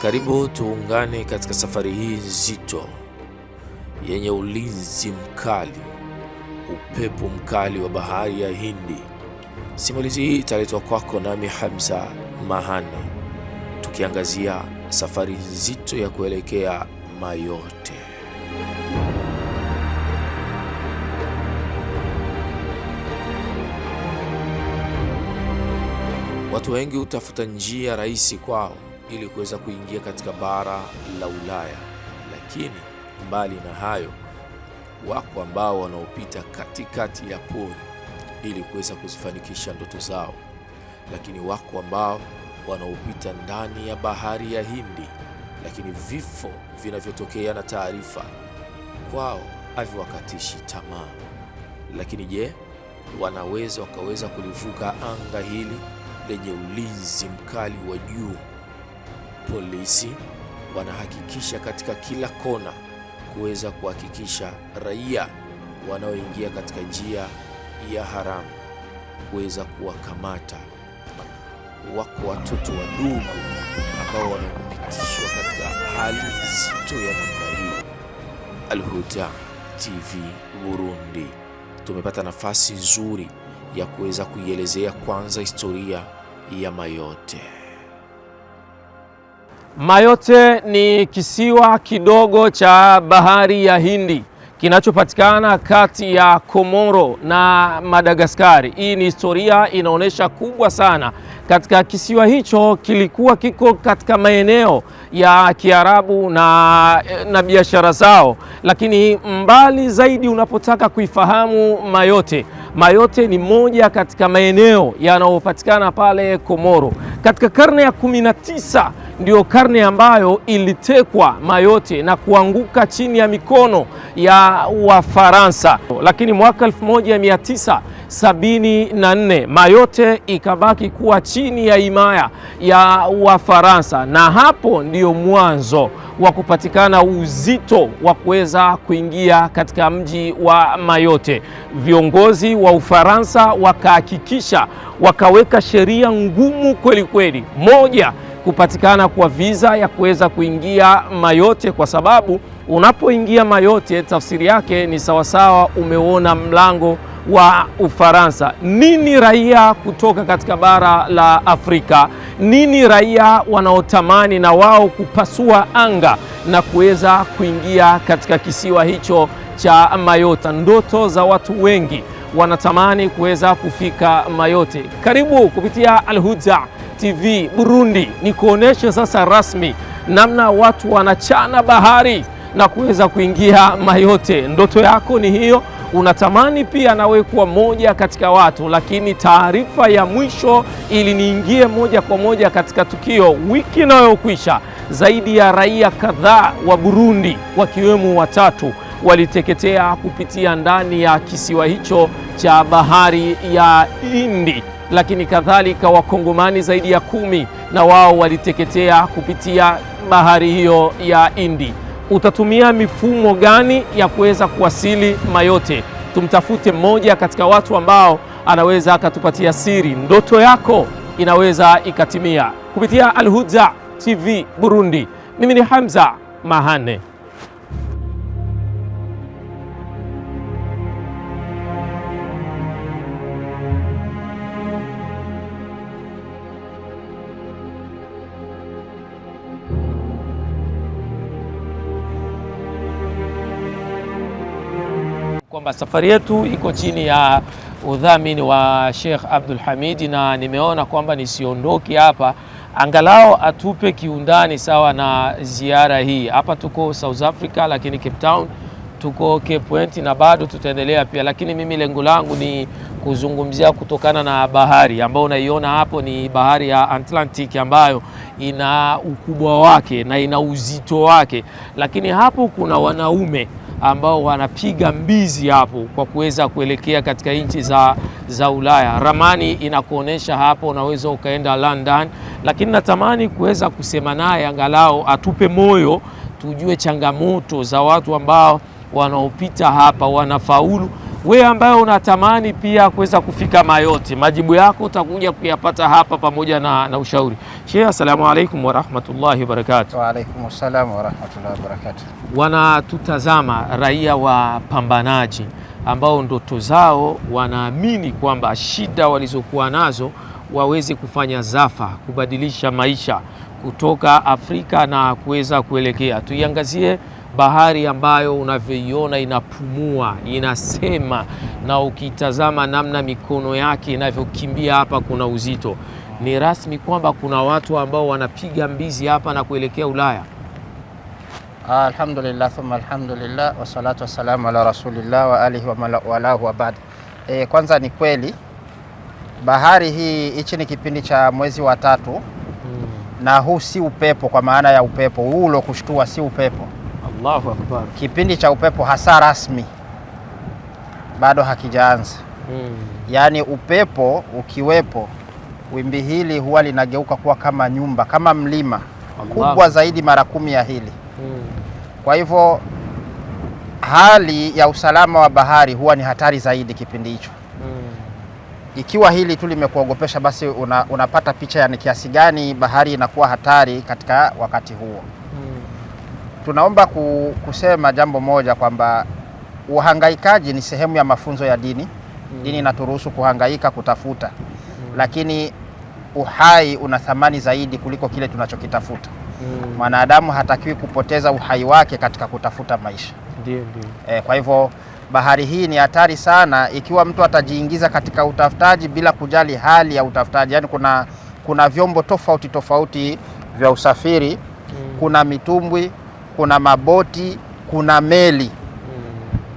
Karibu tuungane katika safari hii nzito yenye ulinzi mkali, upepo mkali wa bahari ya Hindi. Simulizi hii italetwa kwako nami Hamza Mahane, tukiangazia safari nzito ya kuelekea Mayotte. Watu wengi hutafuta njia rahisi kwao ili kuweza kuingia katika bara la Ulaya, lakini mbali na hayo, wako ambao wanaopita katikati ya pori ili kuweza kuzifanikisha ndoto zao, lakini wako ambao wanaopita ndani ya bahari ya Hindi, lakini vifo vinavyotokea na taarifa kwao haviwakatishi tamaa. Lakini je, wakaweza kulivuka anga hili lenye ulinzi mkali wa juu? Polisi wanahakikisha katika kila kona kuweza kuhakikisha raia wanaoingia katika njia ya haramu kuweza kuwakamata. Wako watoto wadogo ambao wanapitishwa katika hali nzito ya namna hii. Al-Huda TV Burundi tumepata nafasi nzuri ya kuweza kuielezea kwanza historia ya Mayotte. Mayotte ni kisiwa kidogo cha bahari ya Hindi kinachopatikana kati ya Komoro na Madagaskari. Hii ni historia inaonyesha kubwa sana. Katika kisiwa hicho kilikuwa kiko katika maeneo ya Kiarabu na biashara zao, lakini mbali zaidi unapotaka kuifahamu Mayotte ni moja katika maeneo yanayopatikana pale Komoro. Katika karne ya 19 ndio karne ambayo ilitekwa Mayotte na kuanguka chini ya mikono ya Wafaransa, lakini mwaka 1974 Mayotte ikabaki kuwa chini ya himaya ya Wafaransa, na hapo ndio mwanzo wa kupatikana uzito wa kuweza kuingia katika mji wa Mayotte. Viongozi wa Ufaransa wakahakikisha, wakaweka sheria ngumu kweli kweli. Moja, kupatikana kwa visa ya kuweza kuingia Mayotte, kwa sababu unapoingia Mayotte tafsiri yake ni sawasawa umeona mlango wa Ufaransa. Nini raia kutoka katika bara la Afrika, nini raia wanaotamani na wao kupasua anga na kuweza kuingia katika kisiwa hicho cha Mayotte. Ndoto za watu wengi wanatamani kuweza kufika Mayotte. Karibu kupitia Al-Huda TV Burundi ni kuonesha sasa rasmi namna watu wanachana bahari na kuweza kuingia Mayotte. Ndoto yako ni hiyo, unatamani pia nawe kuwa moja katika watu, lakini taarifa ya mwisho ili niingie moja kwa moja katika tukio, wiki inayokwisha zaidi ya raia kadhaa wa Burundi wakiwemo 3 waliteketea kupitia ndani ya kisiwa hicho cha bahari ya Hindi, lakini kadhalika Wakongomani zaidi ya 10 na wao waliteketea kupitia bahari hiyo ya Hindi. Utatumia mifumo gani ya kuweza kuwasili Mayotte? Tumtafute mmoja katika watu ambao anaweza akatupatia siri. Ndoto yako inaweza ikatimia kupitia Al-Huda TV Burundi. Mimi ni Hamza Mahane. Kwamba safari yetu iko chini ya udhamini wa Sheikh Abdul Hamid, na nimeona kwamba nisiondoke hapa angalau atupe kiundani sawa na ziara hii. Hapa tuko South Africa, lakini Cape Town, tuko Cape Point na bado tutaendelea pia, lakini mimi lengo langu ni kuzungumzia kutokana na bahari ambayo unaiona hapo. Ni bahari ya Atlantic ambayo ina ukubwa wake na ina uzito wake, lakini hapo kuna wanaume ambao wanapiga mbizi hapo kwa kuweza kuelekea katika nchi za Ulaya. Ramani inakuonesha hapo, unaweza ukaenda London, lakini natamani kuweza kusema naye angalau atupe moyo, tujue changamoto za watu ambao wanaopita hapa wanafaulu Wewe ambaye unatamani pia kuweza kufika Mayotte, majibu yako utakuja kuyapata hapa pamoja na ushauri. Sheikh, assalamu alaikum warahmatullahi wabarakatuh. Wa alaikum assalam warahmatullahi wabarakatuh. Wanatutazama raia wapambanaji ambao ndoto zao wanaamini kwamba shida walizokuwa nazo waweze kufanya zafa, kubadilisha maisha kutoka Afrika na kuweza kuelekea. Tuiangazie bahari ambayo unavyoiona inapumua, inasema, na ukitazama namna mikono yake inavyokimbia hapa, kuna uzito. Ni rasmi kwamba kuna watu ambao wanapiga mbizi hapa na kuelekea Ulaya. Alhamdulillah thumma alhamdulillah wassalatu wassalamu ala rasulillah wa alihi wa lahu wa baad. Kwanza ni kweli bahari hii, hichi ni kipindi cha mwezi wa 3 na huu si upepo kwa maana ya upepo huu uliokushtua, si upepo. Allahu akbar. Kipindi cha upepo hasa rasmi bado hakijaanza. Yaani upepo ukiwepo, wimbi hili huwa linageuka kuwa kama nyumba, kama mlima kubwa zaidi mara 10 ya hili. Kwa hivyo hali ya usalama wa bahari huwa ni hatari zaidi kipindi hicho. Ikiwa hili tu limekuogopesha, basi unapata picha ya ni kiasi gani bahari inakuwa hatari katika wakati huo. Tunaomba kusema jambo moja kwamba uhangaikaji ni sehemu ya mafunzo ya dini. Dini inaturuhusu kuhangaika, kutafuta, lakini uhai una thamani zaidi kuliko kile tunachokitafuta. Mwanadamu hatakiwi kupoteza uhai wake katika kutafuta maisha. Ndio. Kwa hivyo bahari hii ni hatari sana ikiwa mtu atajiingiza katika utafutaji bila kujali hali ya utafutaji. Yaani kuna vyombo tofauti vya usafiri. Kuna mitumbwi, kuna maboti, kuna meli.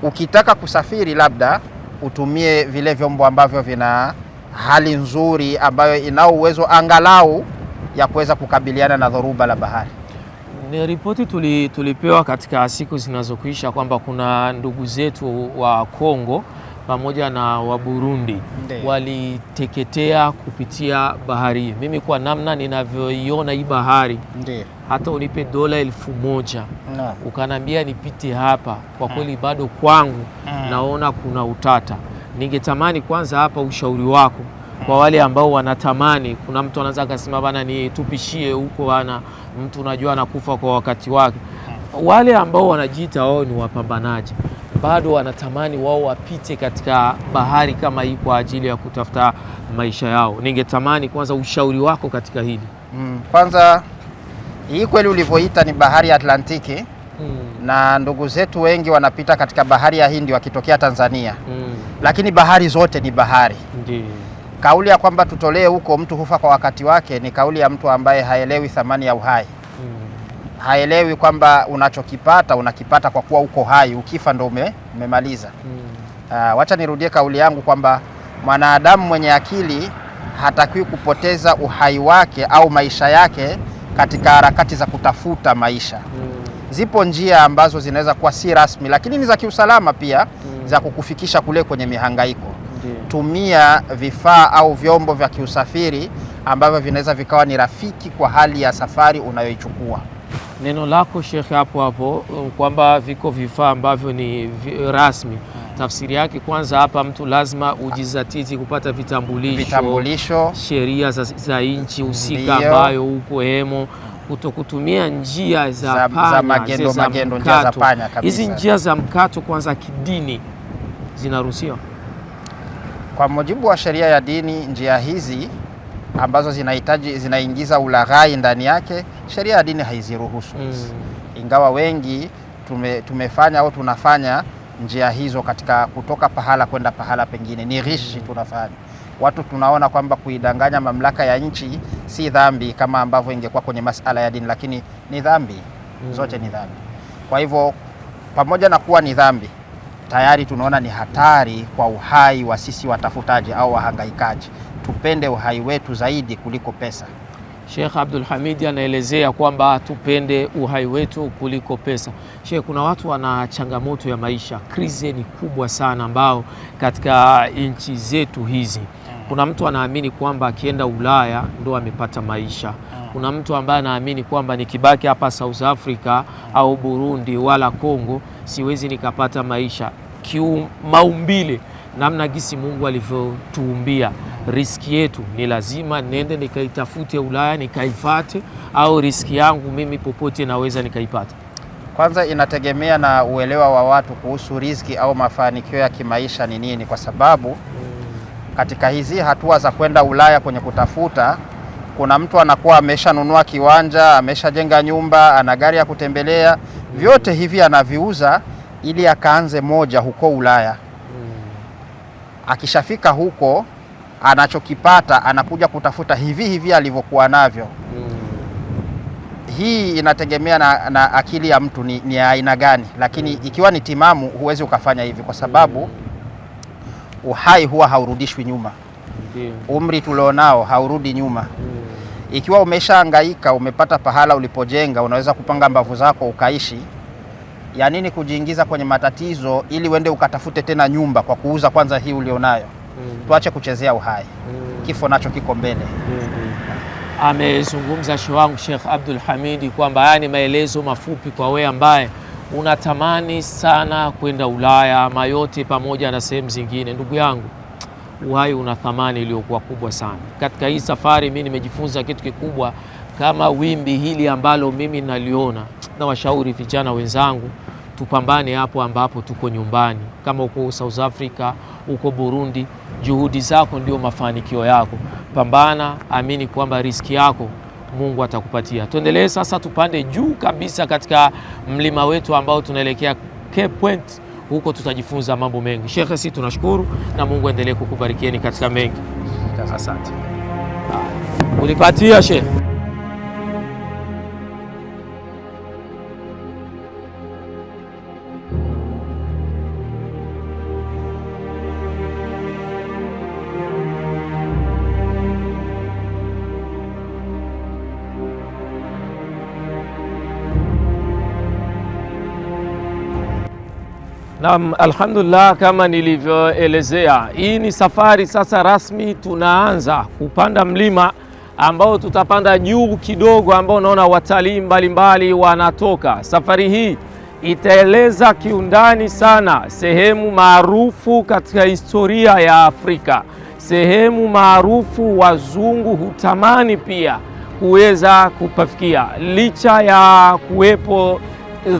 Ukitaka kusafiri labda utumie vile vyombo ambavyo vina hali nzuri, ambayo ina uwezo angalau ya kuweza kukabiliana na dhoruba la bahari. Ni ripoti tulipewa katika siku zinazokwisha kwamba kuna ndugu zetu wa Kongo pamoja na wa Burundi waliteketea kupitia bahari hii. Mimi kwa namna ninavyoiona hii bahari, hata unipe dola 1000 ukanambia nipite hapa, kwa kweli bado kwangu naona kuna utata. Ningetamani kwanza hapa ushauri wako kwa wale ambao wanatamani. Kuna mtu anaweza akasema bana, ni tupishie huko bana, mtu unajua anakufa kwa wakati wake. Wale ambao wanajiita wao ni wapambanaji, bado wanatamani wao wapite katika bahari kama hii kwa ajili ya kutafuta maisha yao. Ningetamani kwanza ushauri wako katika hili. Kwanza hii kweli ulivyoita ni bahari ya Atlantiki. Na ndugu zetu wengi wanapita katika bahari ya Hindi wakitokea Tanzania. Lakini bahari zote ni bahari. Ndiyo. Kauli ya kwamba tutolee huko mtu hufa kwa wakati wake ni kauli ya mtu ambaye haelewi thamani ya uhai. Haelewi kwamba unachokipata unakipata kwa kuwa uko hai, ukifa ndo umemaliza. Wacha nirudie kauli yangu kwamba mwanadamu mwenye akili hatakiwi kupoteza uhai wake au maisha yake katika harakati za kutafuta maisha. Zipo njia ambazo zinaweza kuwa si rasmi, lakini ni za kiusalama pia, za kukufikisha kule kwenye mihangaiko. Tumia vifaa au vyombo vya kiusafiri ambavyo vinaweza vikawa ni rafiki kwa hali ya safari unayoichukua. Neno lako Sheikh hapo kwamba viko vifaa ambavyo ni rasmi. Tafsiri yake kwanza hapa, mtu lazima ujizatiti kupata vitambulisho, sheria za nchi husika ambayo huko hemo, kutokutumia njia za magendo, njia za panya kabisa. Hizi njia za mkato kwanza kidini zinaruhusiwa? Kwa mujibu wa sheria ya dini, njia hizi ambazo zinaingiza ulaghai ndani yake, sheria ya dini haiziruhusu. Ingawa wengi tumefanya au tunafanya njia hizo katika kutoka pahala kwenda pahala pengine, ni ghishi tunafanya. Watu tunaona kwamba kuidanganya mamlaka ya nchi si dhambi kama ambavyo ingekuwa kwenye masala ya dini, lakini ni dhambi. Zote ni dhambi. Kwa hivyo pamoja na kuwa ni dhambi, tayari tunaona ni hatari kwa uhai wa sisi watafutaji au wahangaikaji. Tupende uhai wetu zaidi kuliko pesa. Sheikh Abdul Hamid anaelezea kwamba tupende uhai wetu kuliko pesa. Sheikh, kuna watu wana changamoto ya maisha, krizi ni kubwa sana, ambao katika nchi zetu hizi kuna mtu anaamini kwamba akienda Ulaya ndo amepata maisha. Kuna mtu ambaye anaamini kwamba nikibaki hapa South Africa au Burundi wala Kongo siwezi nikapata maisha. kiumaumbile, namna gisi Mungu alivyotuumbia, riski yetu ni lazima nende nikaitafute Ulaya nikaifate, au riski yangu mimi popote naweza nikaipata? Kwanza inategemea na uelewa wa watu kuhusu riziki au mafanikio ya kimaisha ni nini, kwa sababu katika hizi hatua za kwenda Ulaya kwenye kutafuta, kuna mtu anakuwa ameshanunua kiwanja, ameshajenga nyumba, ana gari ya kutembelea, vyote hivi anaviuza ili akaanze moja huko Ulaya. Akishafika huko, anachokipata anakuja kutafuta hivi alivyokuwa navyo. Hii inategemea na akili ya mtu ni aina gani, lakini ikiwa ni timamu huwezi ukafanya hivi, kwa sababu uhai huwa haurudishwi nyuma. Umri tulionao haurudi nyuma. Ikiwa umeshahangaika, umepata pahala ulipojenga, unaweza kupanga mbavu zako ukaishi, ya nini kujiingiza kwenye matatizo ili uende ukatafute tena nyumba kwa kuuza kwanza hii ulionayo? Tuache kuchezea uhai. Kifo nacho kiko mbele. Amezungumza shehe wangu Sheikh Abdul Hamid kwamba haya ni maelezo mafupi kwa wewe ambaye unatamani sana kwenda Ulaya, Mayotte pamoja na sehemu zingine. Ndugu yangu, uhai una thamani iliyokuwa kubwa sana. Katika hii safari mimi nimejifunza kitu kikubwa kama wimbi hili ambalo mimi naliona, na washauri vijana wenzangu tupambane hapo ambapo tuko nyumbani. Kama uko South Africa, uko Burundi, juhudi zako ndio mafanikio yako. Pambana, amini kwamba riski yako Mungu atakupatia. Tuendelee sasa, tupande juu kabisa katika mlima wetu ambao tunaelekea Cape Point. Huko tutajifunza mambo mengi. Sheikh, sisi tunashukuru na Mungu endelee kukubarikieni katika mengi. Asante. Ulipatia Sheikh. Naam, alhamdulillah, kama nilivyoelezea, hii ni safari sasa rasmi. Tunaanza kupanda mlima ambao tutapanda juu kidogo, ambao unaona watalii mbalimbali wanatoka. Safari hii itaeleza kiundani sana sehemu maarufu katika historia ya Afrika, sehemu maarufu wazungu hutamani pia kuweza kupafikia, licha ya kuwepo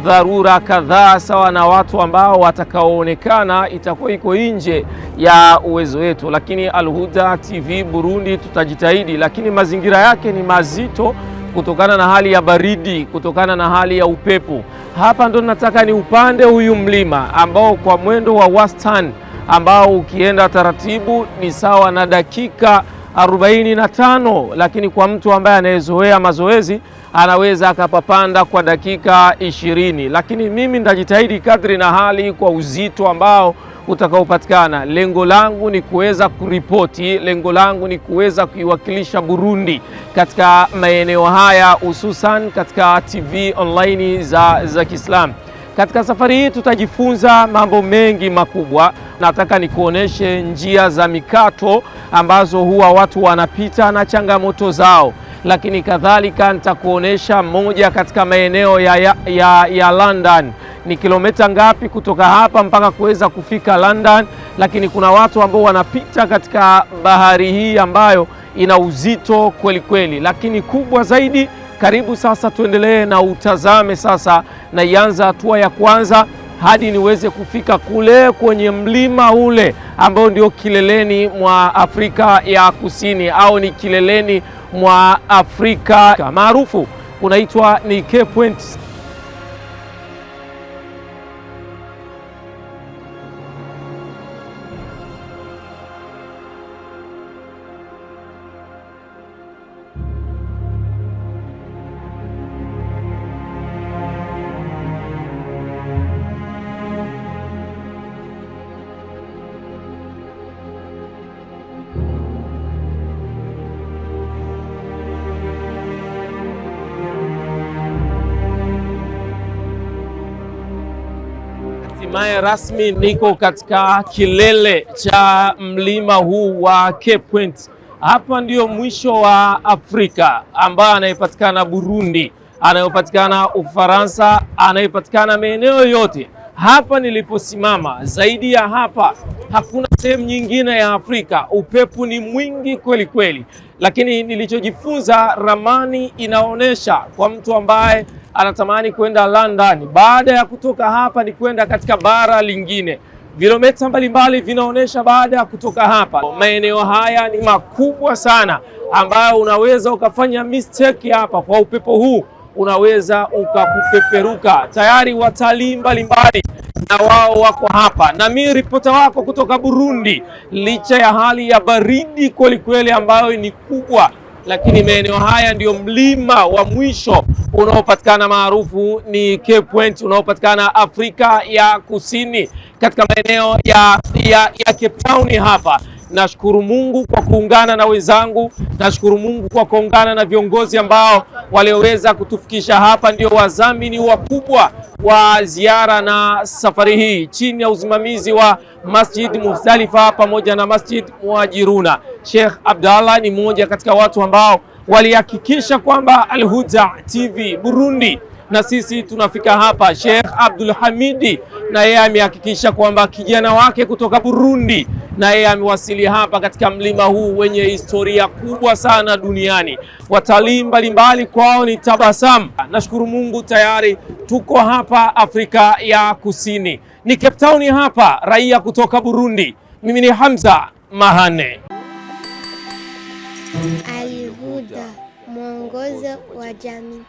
dharura kadhaa sawa na watu ambao watakaoonekana itakuwa iko nje ya uwezo wetu, lakini Al-Huda TV Burundi tutajitahidi. Lakini mazingira yake ni mazito kutokana na hali ya baridi, kutokana na hali ya upepo. Hapa ndo nataka ni upande huyu mlima ambao kwa mwendo wa wastani ambao ukienda taratibu ni sawa na dakika 45, lakini kwa mtu ambaye anayezoea mazoezi anaweza akapapanda kwa dakika 20. Lakini mimi nitajitahidi kadri na hali kwa uzito ambao utakaopatikana. Lengo langu ni kuweza kuripoti, lengo langu ni kuweza kuiwakilisha Burundi katika maeneo haya, hususan katika TV online za Kiislamu. Katika safari hii tutajifunza mambo mengi makubwa. Nataka nikuoneshe njia za mikato ambazo huwa watu wanapita na changamoto zao, lakini kadhalika nitakuonesha moja katika maeneo ya London. Ni kilomita ngapi kutoka hapa mpaka kuweza kufika London, lakini kuna watu ambao wanapita katika bahari hii ambayo ina uzito kweli kweli. Lakini kubwa zaidi, karibu sasa tuendelee na utazame sasa, na ianza hatua ya kwanza hadi niweze kufika kule kwenye mlima ule ambao ndio kileleni mwa Afrika ya Kusini, au ni kileleni mwa Afrika maarufu kunaitwa ni Cape Point. Hatimaye rasmi niko katika kilele cha mlima huu wa Cape Point. Hapa ndio mwisho wa Afrika, ambao anayepatikana Burundi, anayopatikana Ufaransa, anayepatikana maeneo yote hapa niliposimama, zaidi ya hapa hakuna sehemu nyingine ya Afrika. Upepo ni mwingi kweli kweli, lakini nilichojifunza, ramani inaonyesha kwa mtu ambaye anatamani kwenda London, baada ya kutoka hapa ni kwenda katika bara lingine. Vilometa mbalimbali vinaonyesha baada ya kutoka hapa. Maeneo haya ni makubwa sana, ambayo unaweza ukafanya mistake hapa. Kwa upepo huu unaweza ukakupeperuka. Tayari watalii mbalimbali na wao wako hapa, na mimi ripota wako kutoka Burundi. Licha ya hali ya baridi kweli kweli ambayo ni kubwa, lakini maeneo haya ndio mlima wa mwisho unaopatikana maarufu ni Cape Point, unaopatikana Afrika ya Kusini katika maeneo ya Cape Town hapa. Nashukuru Mungu kwa kuungana na wenzangu, nashukuru Mungu kwa kuungana na viongozi ambao walioweza kutufikisha hapa, ndio wadhamini wakubwa wa ziara na safari hii, chini ya usimamizi wa Masjid Muzdalifa pamoja na Masjid Muhajiruna. Sheikh Abdallah ni mmoja katika watu ambao walihakikisha kwamba Al Huda TV Burundi na sisi tunafika hapa. Sheikh Abdul Hamidi na yeye amehakikisha kwamba kijana wake kutoka Burundi na yeye amewasili hapa katika mlima huu wenye historia kubwa sana duniani. Watalii mbalimbali kwao ni tabasamu. Nashukuru Mungu tayari tuko hapa Afrika ya Kusini, ni Cape Town hapa, raia kutoka Burundi. Mimi ni Hamza Mahane. Al Huda, mwongozo wa jamii.